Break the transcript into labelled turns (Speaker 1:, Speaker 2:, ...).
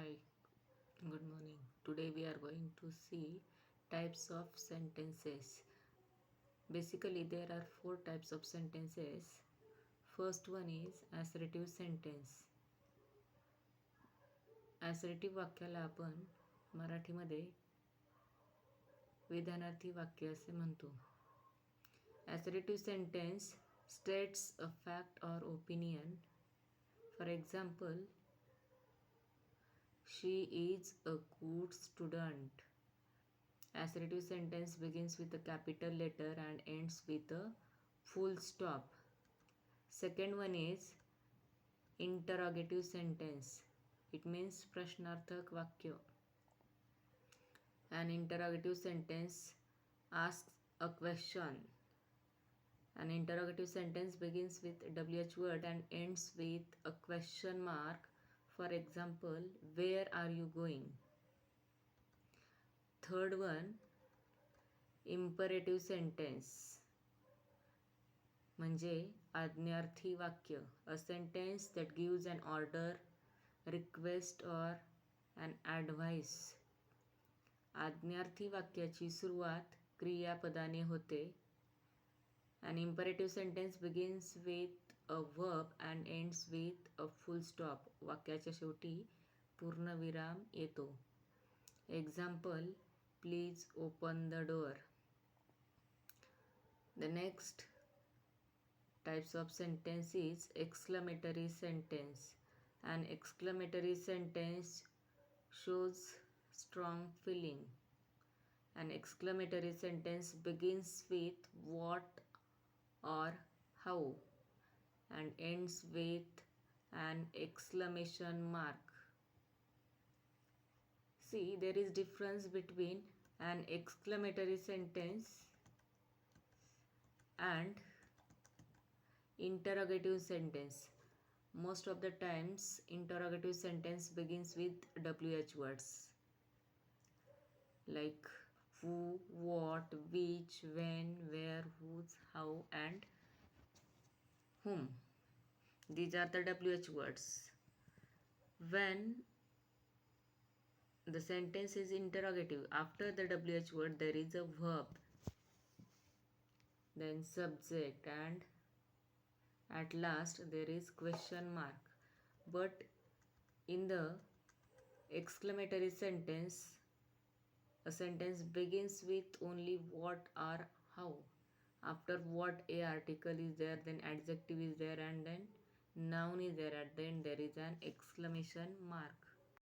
Speaker 1: Hi, good morning. Today we are going to see types of sentences. Basically, there are four types of sentences. First one is assertive sentence. Assertive वाक्याला आपण मराठीमध्ये विधानार्थी वाक्य असे म्हणतो. Assertive sentence states a fact or opinion. For example, she is a good student. Assertive sentence begins with a capital letter and ends with a full stop. Second one is interrogative sentence. It means prashnarthak vakya. An interrogative sentence asks a question. An interrogative sentence begins with WH word and ends with a question mark. For example, where are you going? Third one, imperative sentence म्हणजे आज्ञार्थी वाक्य. A sentence that gives an order, request or an advice. आज्ञार्थी वाक्याची सुरुवात क्रियापदाने होते. An imperative sentence begins with a verb and ends with a full stop. वाक्याच्या शेवटी पूर्णविराम येतो. Example, please open the door. The next types of sentence is exclamatory sentence. An exclamatory sentence shows strong feeling. An exclamatory sentence begins with what or how and ends with an exclamation mark. See, there is difference between an exclamatory sentence and interrogative sentence. Most of the times interrogative sentence begins with WH words like who, what, which, when, where, whose, how and whom. These are the WH words. When the sentence is interrogative, after the WH word there is a verb, then subject, and at last there is question mark. But in the exclamatory sentence, a sentence begins with only what or how. After what, a article is there, then adjective is there, and then noun is there. At the end there is an exclamation mark.